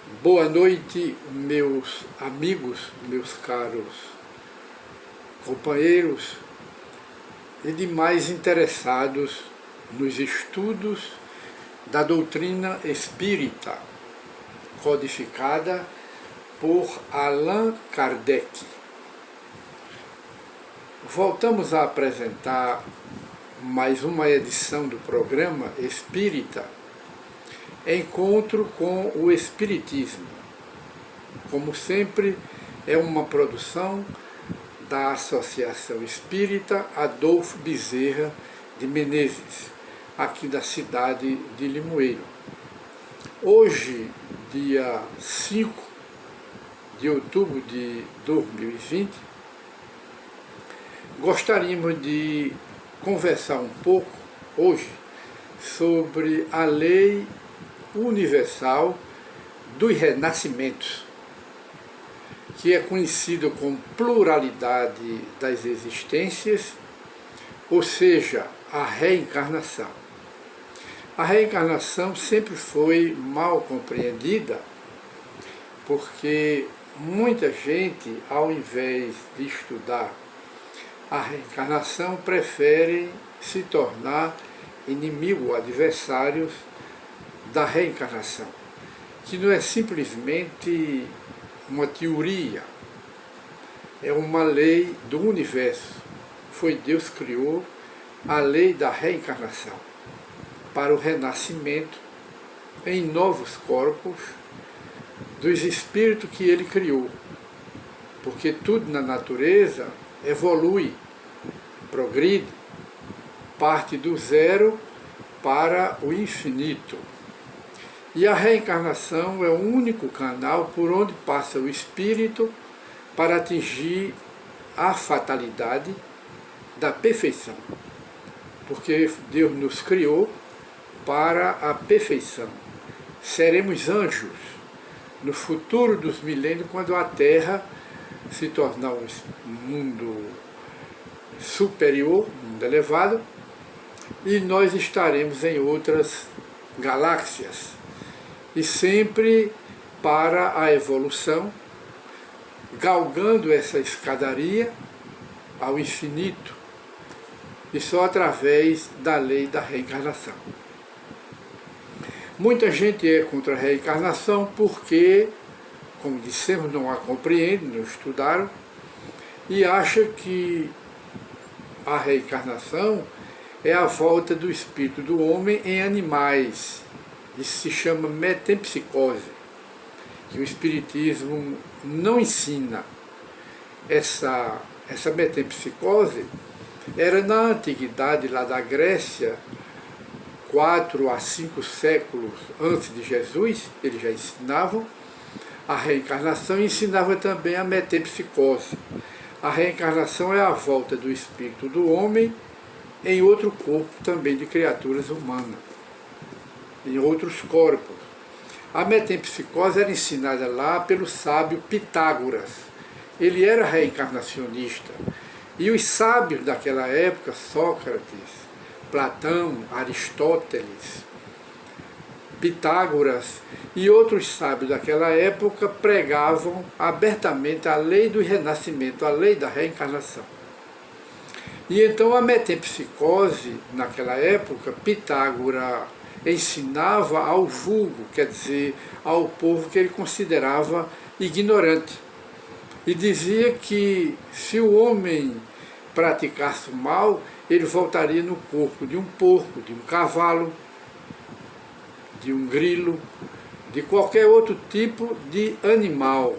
Boa noite, meus amigos, meus caros companheiros e demais interessados nos estudos da doutrina espírita, codificada por Allan Kardec. Voltamos a apresentar mais uma edição do programa Espírita, Encontro com o Espiritismo. Como sempre, é uma produção da Associação Espírita Adolfo Bezerra de Menezes, aqui da cidade de Limoeiro. Hoje, dia 5 de outubro de 2020, gostaríamos de conversar um pouco hoje sobre a lei universal dos renascimentos, que é conhecido como pluralidade das existências, ou seja, a reencarnação. A reencarnação sempre foi mal compreendida, porque muita gente, ao invés de estudar a reencarnação, prefere se tornar inimigo, adversários da reencarnação, que não é simplesmente uma teoria, é uma lei do universo. Foi Deus que criou a lei da reencarnação para o renascimento em novos corpos dos espíritos que ele criou, porque tudo na natureza evolui, progride, parte do zero para o infinito. E a reencarnação é o único canal por onde passa o espírito para atingir a fatalidade da perfeição. Porque Deus nos criou para a perfeição. Seremos anjos no futuro dos milênios, quando a Terra se tornar um mundo superior, um mundo elevado, e nós estaremos em outras galáxias. E sempre para a evolução, galgando essa escadaria ao infinito, e só através da lei da reencarnação. Muita gente é contra a reencarnação porque, como dissemos, não a compreendem, não estudaram, e acha que a reencarnação é a volta do espírito do homem em animais. Isso se chama metempsicose, que o Espiritismo não ensina. Essa metempsicose era na antiguidade, lá da Grécia, 4 a 5 séculos antes de Jesus, eles já ensinavam a reencarnação e ensinavam também a metempsicose. A reencarnação é a volta do espírito do homem em outro corpo também de criaturas humanas, em outros corpos. A metempsicose era ensinada lá pelo sábio Pitágoras. Ele era reencarnacionista. E os sábios daquela época, Sócrates, Platão, Aristóteles, Pitágoras e outros sábios daquela época pregavam abertamente a lei do renascimento, a lei da reencarnação. E então a metempsicose, naquela época, Pitágoras ensinava ao vulgo, quer dizer, ao povo que ele considerava ignorante. E dizia que se o homem praticasse o mal, ele voltaria no corpo de um porco, de um cavalo, de um grilo, de qualquer outro tipo de animal,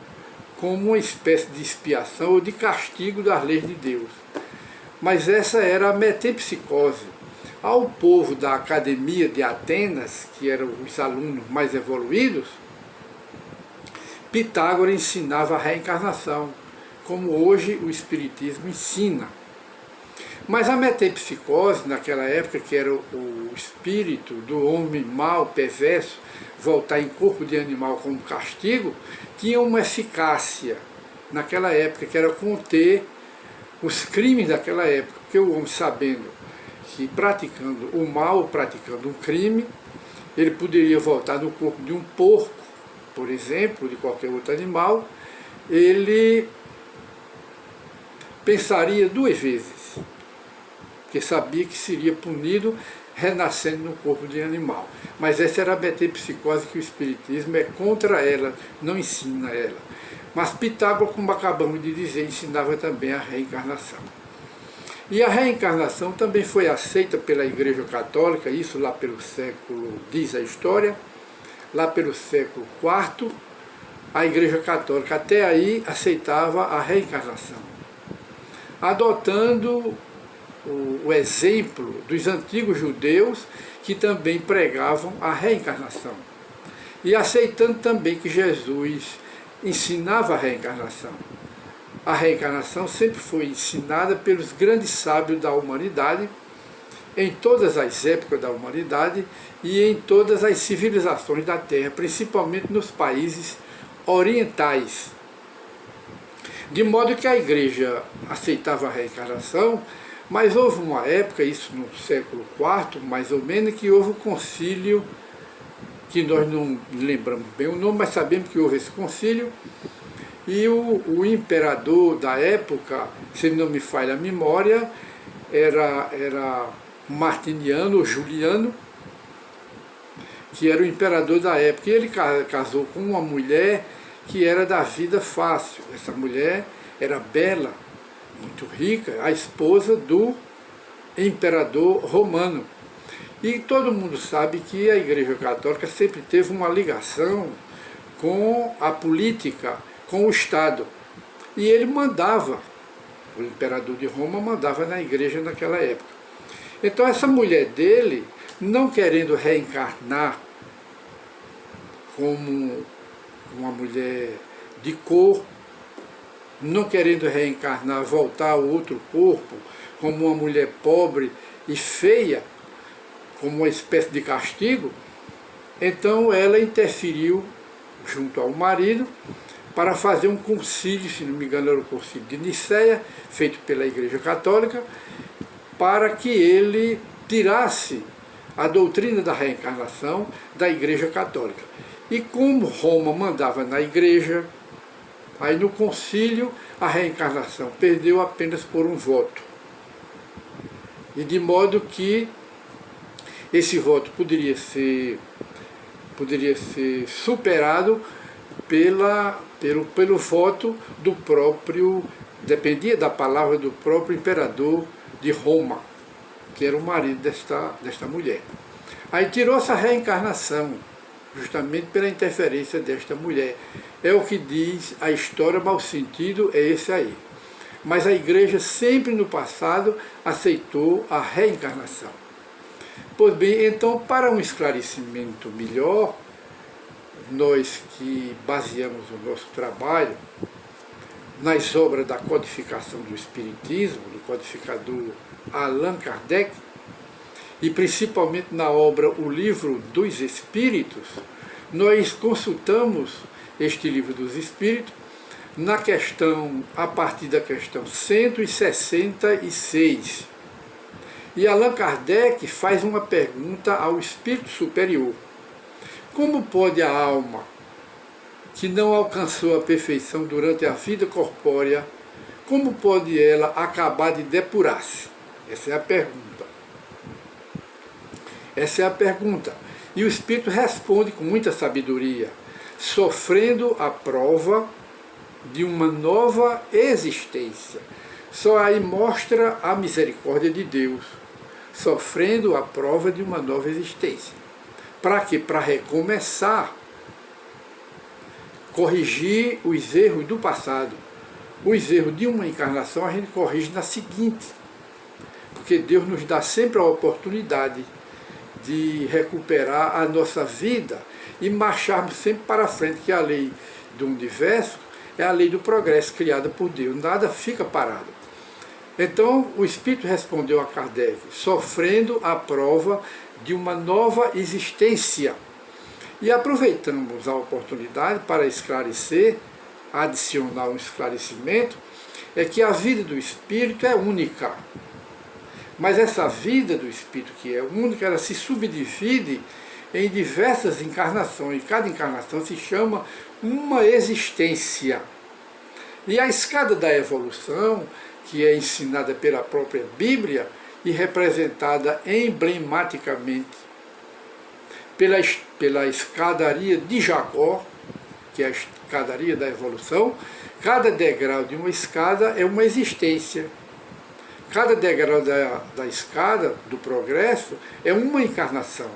como uma espécie de expiação ou de castigo das leis de Deus. Mas essa era a metempsicose. Ao povo da Academia de Atenas, que eram os alunos mais evoluídos, Pitágoras ensinava a reencarnação, como hoje o Espiritismo ensina. Mas a metempsicose, naquela época, que era o espírito do homem mau, perverso, voltar em corpo de animal como castigo, tinha uma eficácia naquela época, que era conter os crimes daquela época, porque o homem, sabendo que praticando o mal, praticando um crime, ele poderia voltar no corpo de um porco, por exemplo, de qualquer outro animal, ele pensaria 2 vezes, porque sabia que seria punido renascendo no corpo de animal. Mas essa era a metempsicose que o Espiritismo é contra ela, não ensina ela. Mas Pitágoras, como acabamos de dizer, ensinava também a reencarnação. E a reencarnação também foi aceita pela Igreja Católica, isso lá pelo século, diz a história, lá pelo século IV, a Igreja Católica até aí aceitava a reencarnação, adotando o exemplo dos antigos judeus que também pregavam a reencarnação e aceitando também que Jesus ensinava a reencarnação. A reencarnação sempre foi ensinada pelos grandes sábios da humanidade, em todas as épocas da humanidade e em todas as civilizações da Terra, principalmente nos países orientais. De modo que a Igreja aceitava a reencarnação, mas houve uma época, isso no século IV, mais ou menos, que houve o concílio, que nós não lembramos bem o nome, mas sabemos que houve esse concílio, e o imperador da época, se não me falha a memória, era Martiniano ou Juliano, que era o imperador da época, e ele casou com uma mulher que era da vida fácil. Essa mulher era bela, muito rica, a esposa do imperador romano. E todo mundo sabe que a Igreja Católica sempre teve uma ligação com a política, com o Estado. E ele mandava, o imperador de Roma mandava na igreja naquela época. Então essa mulher dele, não querendo reencarnar como uma mulher de cor, não querendo reencarnar, voltar ao outro corpo, como uma mulher pobre e feia, como uma espécie de castigo, então ela interferiu junto ao marido para fazer um concílio, se não me engano era o concílio de Nicéia, feito pela Igreja Católica, para que ele tirasse a doutrina da reencarnação da Igreja Católica. E como Roma mandava na Igreja, aí no concílio a reencarnação perdeu apenas por um voto. E de modo que esse voto poderia ser superado pelo voto do próprio, dependia da palavra do próprio imperador de Roma, que era o marido desta mulher. Aí tirou essa reencarnação, justamente pela interferência desta mulher. É o que diz a história, mas o sentido é esse aí. Mas a igreja sempre no passado aceitou a reencarnação. Pois bem, então, para um esclarecimento melhor, nós que baseamos o nosso trabalho nas obras da codificação do Espiritismo, do codificador Allan Kardec, e principalmente na obra O Livro dos Espíritos, nós consultamos este Livro dos Espíritos a partir da questão 166. E Allan Kardec faz uma pergunta ao Espírito Superior. Como pode a alma, que não alcançou a perfeição durante a vida corpórea, como pode ela acabar de depurar-se? Essa é a pergunta. Essa é a pergunta. E o Espírito responde com muita sabedoria, sofrendo a prova de uma nova existência. Só aí mostra a misericórdia de Deus, sofrendo a prova de uma nova existência. Para quê? Para recomeçar, corrigir os erros do passado. Os erros de uma encarnação a gente corrige na seguinte, porque Deus nos dá sempre a oportunidade de recuperar a nossa vida e marcharmos sempre para frente, que a lei do universo é a lei do progresso criada por Deus, nada fica parado. Então o Espírito respondeu a Kardec, sofrendo a prova de uma nova existência. E aproveitamos a oportunidade para esclarecer, adicionar um esclarecimento, é que a vida do Espírito é única. Mas essa vida do Espírito que é única, ela se subdivide em diversas encarnações. Cada encarnação se chama uma existência. E a escada da evolução, que é ensinada pela própria Bíblia e representada emblematicamente pela escadaria de Jacó, que é a escadaria da evolução, cada degrau de uma escada é uma existência. Cada degrau da escada, do progresso, é uma encarnação.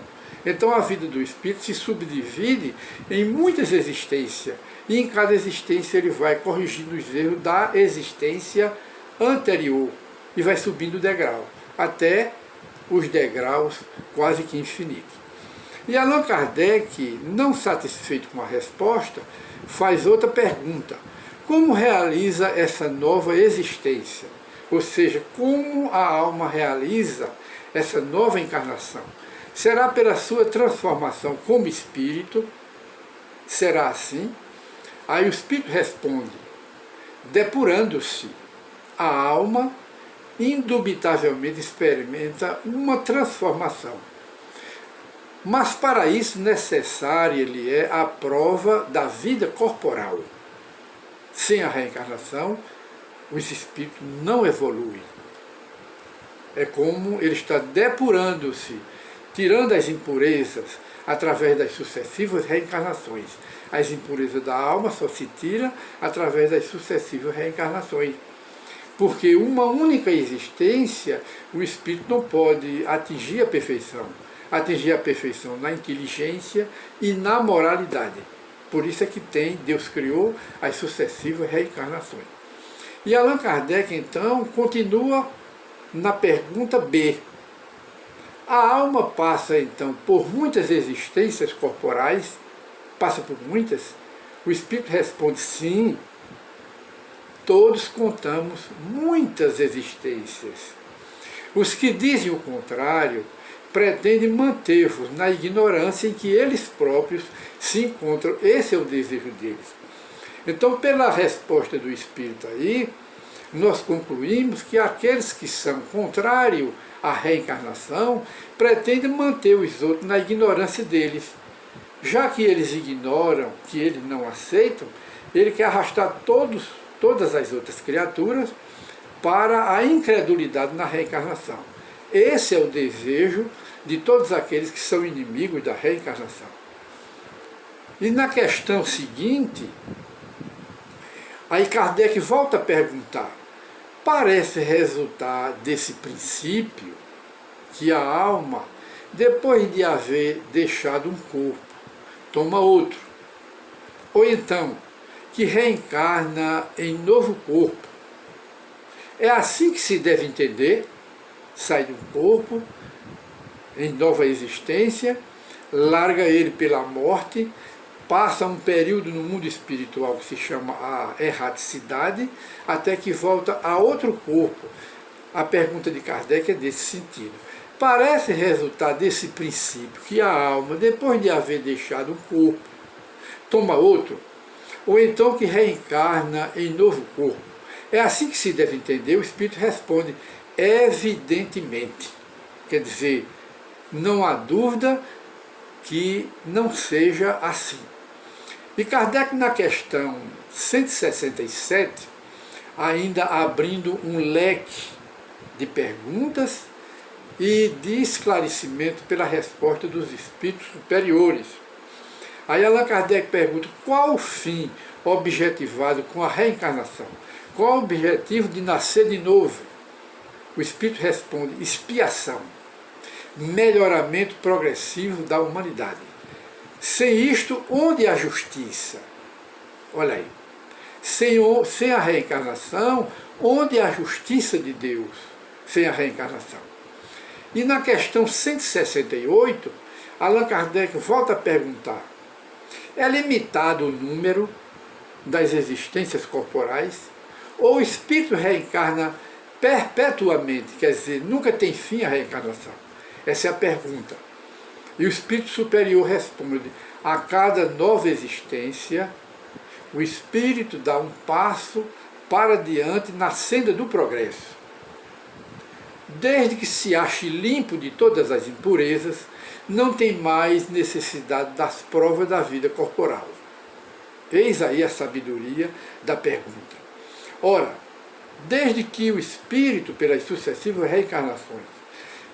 Então a vida do espírito se subdivide em muitas existências, e em cada existência ele vai corrigindo os erros da existência anterior, e vai subindo o degrau, até os degraus quase que infinitos. E Allan Kardec, não satisfeito com a resposta, faz outra pergunta: como realiza essa nova existência? Ou seja, como a alma realiza essa nova encarnação? Será pela sua transformação como espírito? Será assim? Aí o espírito responde: depurando-se, a alma indubitavelmente experimenta uma transformação. Mas para isso necessária lhe é a prova da vida corporal. Sem a reencarnação, os espíritos não evoluem. É como ele está depurando-se, tirando as impurezas através das sucessivas reencarnações. As impurezas da alma só se tira através das sucessivas reencarnações. Porque uma única existência, o espírito não pode atingir a perfeição. Atingir a perfeição na inteligência e na moralidade. Por isso é que Deus criou as sucessivas reencarnações. E Allan Kardec, então, continua na pergunta B. A alma passa, então, por muitas existências corporais? Passa por muitas? O espírito responde: sim. Todos contamos muitas existências. Os que dizem o contrário pretendem manter-vos na ignorância em que eles próprios se encontram. Esse é o desejo deles. Então, pela resposta do Espírito aí, nós concluímos que aqueles que são contrários à reencarnação pretendem manter os outros na ignorância deles. Já que eles ignoram, que eles não aceitam, ele quer arrastar todas as outras criaturas para a incredulidade na reencarnação. Esse é o desejo de todos aqueles que são inimigos da reencarnação. E na questão seguinte, aí Kardec volta a perguntar: parece resultar desse princípio que a alma, depois de haver deixado um corpo, toma outro, ou então que reencarna em novo corpo. É assim que se deve entender: sai de um corpo em nova existência, larga ele pela morte, passa um período no mundo espiritual que se chama a erraticidade, até que volta a outro corpo. A pergunta de Kardec é desse sentido. Parece resultar desse princípio que a alma, depois de haver deixado um corpo, toma outro, ou então que reencarna em novo corpo. É assim que se deve entender. O Espírito responde: evidentemente. Quer dizer, não há dúvida que não seja assim. E Kardec, na questão 167, ainda abrindo um leque de perguntas e de esclarecimento pela resposta dos espíritos superiores. Aí Allan Kardec pergunta: qual o fim objetivado com a reencarnação? Qual o objetivo de nascer de novo? O espírito responde: expiação, melhoramento progressivo da humanidade. Sem isto, onde há justiça? Olha aí. Sem a reencarnação, onde há justiça de Deus? Sem a reencarnação. E na questão 168, Allan Kardec volta a perguntar: é limitado o número das existências corporais? Ou o espírito reencarna perpetuamente? Quer dizer, nunca tem fim a reencarnação? Essa é a pergunta. E o espírito superior responde: a cada nova existência, o espírito dá um passo para diante na senda do progresso. desde que se ache limpo de todas as impurezas, não tem mais necessidade das provas da vida corporal. Eis aí a sabedoria da pergunta. Ora, desde que o espírito, pelas sucessivas reencarnações,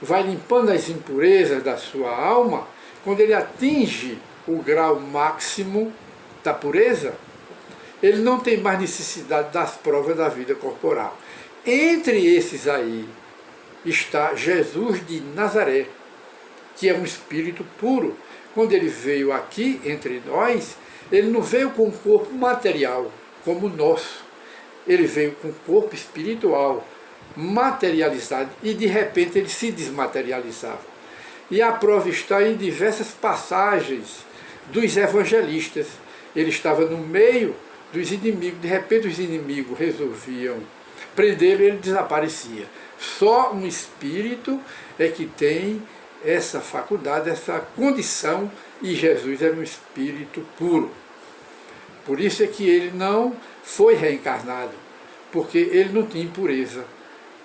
vai limpando as impurezas da sua alma, quando ele atinge o grau máximo da pureza, ele não tem mais necessidade das provas da vida corporal. Entre esses aí está Jesus de Nazaré, que é um espírito puro. Quando ele veio aqui entre nós, ele não veio com um corpo material como o nosso. Ele veio com um corpo espiritual, materializado, e de repente ele se desmaterializava. E a prova está em diversas passagens dos evangelistas. Ele estava no meio dos inimigos, de repente os inimigos resolviam prendê-lo e ele desaparecia. Só um espírito é que tem essa faculdade, essa condição, e Jesus era um espírito puro. Por isso é que ele não foi reencarnado, porque ele não tinha impureza.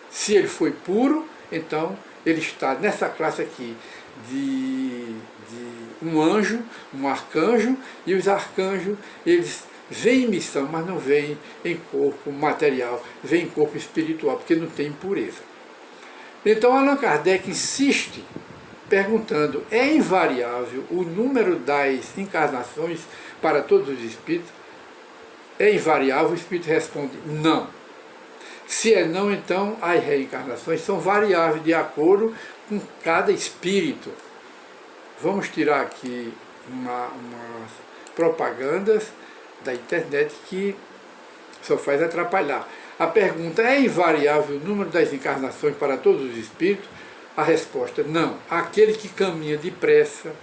Se ele foi puro, então ele está nessa classe aqui de um anjo, um arcanjo, e os arcanjos, eles vêm em missão, mas não vêm em corpo material, vêm em corpo espiritual, porque não tem impureza. Então Allan Kardec insiste, perguntando, é invariável o número das encarnações para todos os espíritos? É invariável? O espírito responde, não. Se é não, então as reencarnações são variáveis de acordo com cada espírito. Vamos tirar aqui umas propagandas da internet que só faz atrapalhar. A pergunta, é invariável o número das encarnações para todos os espíritos? A resposta, não. Aquele que caminha depressa,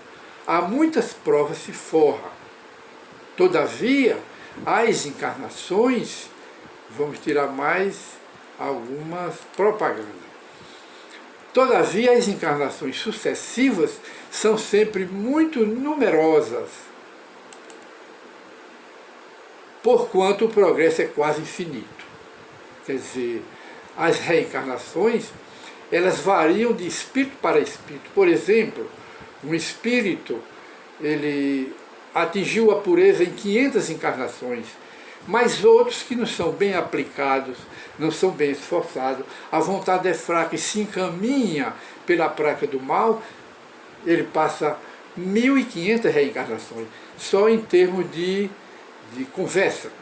há muitas provas se forra. Todavia, as encarnações, vamos tirar mais algumas propagandas. Todavia, as encarnações sucessivas são sempre muito numerosas, porquanto o progresso é quase infinito. Quer dizer, as reencarnações, elas variam de espírito para espírito. Por exemplo, um espírito, ele atingiu a pureza em 500 encarnações, mas outros que não são bem aplicados, não são bem esforçados, a vontade é fraca e se encaminha pela prática do mal, ele passa 1.500 reencarnações, só em termos de conversa,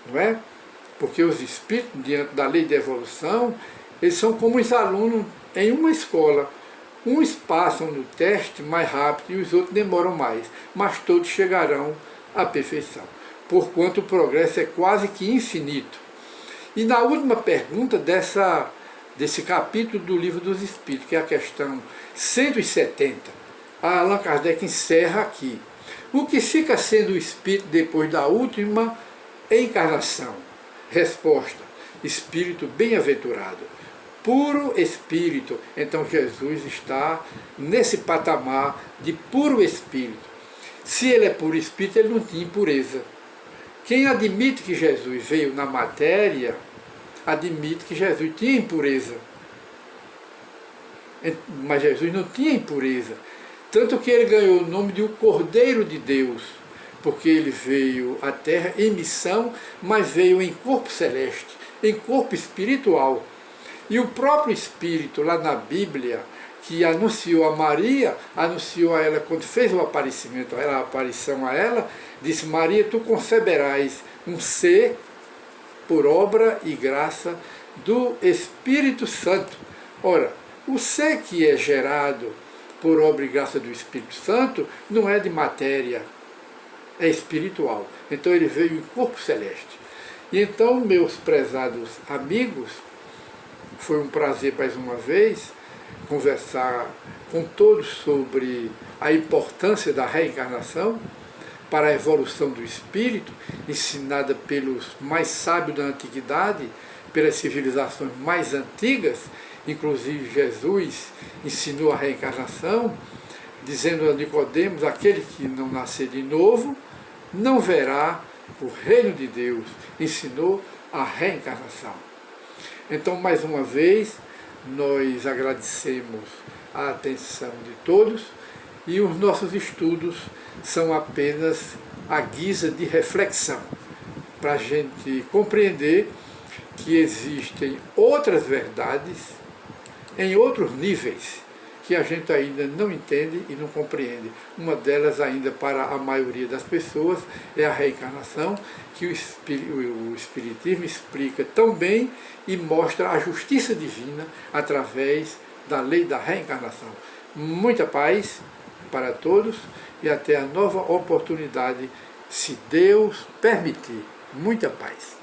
não é? Porque os espíritos, diante da lei de evolução, eles são como os alunos em uma escola. Uns passam no teste mais rápido e os outros demoram mais, mas todos chegarão à perfeição, porquanto o progresso é quase que infinito. E na última pergunta desse capítulo do Livro dos Espíritos, que é a questão 170, Allan Kardec encerra aqui. O que fica sendo o espírito depois da última encarnação? Resposta, espírito bem-aventurado, puro espírito. Então Jesus está nesse patamar de puro espírito. Se ele é puro espírito, ele não tinha impureza. Quem admite que Jesus veio na matéria, admite que Jesus tinha impureza. Mas Jesus não tinha impureza. Tanto que ele ganhou o nome de o Cordeiro de Deus, porque ele veio à Terra em missão, mas veio em corpo celeste, em corpo espiritual. E o próprio Espírito, lá na Bíblia, que anunciou a Maria, anunciou a ela, quando fez o aparecimento, a aparição a ela, disse, Maria, tu conceberás um ser por obra e graça do Espírito Santo. Ora, o ser que é gerado por obra e graça do Espírito Santo não é de matéria, é espiritual. Então ele veio em corpo celeste. E então, meus prezados amigos, foi um prazer mais uma vez conversar com todos sobre a importância da reencarnação para a evolução do espírito, ensinada pelos mais sábios da antiguidade, pelas civilizações mais antigas. Inclusive Jesus ensinou a reencarnação, dizendo a Nicodemos, aquele que não nascer de novo, não verá o reino de Deus. Ensinou a reencarnação. Então, mais uma vez, nós agradecemos a atenção de todos e os nossos estudos são apenas a guisa de reflexão, para a gente compreender que existem outras verdades em outros níveis que a gente ainda não entende e não compreende. Uma delas ainda para a maioria das pessoas é a reencarnação, que o Espiritismo explica tão bem e mostra a justiça divina através da lei da reencarnação. Muita paz para todos e até a nova oportunidade, se Deus permitir. Muita paz.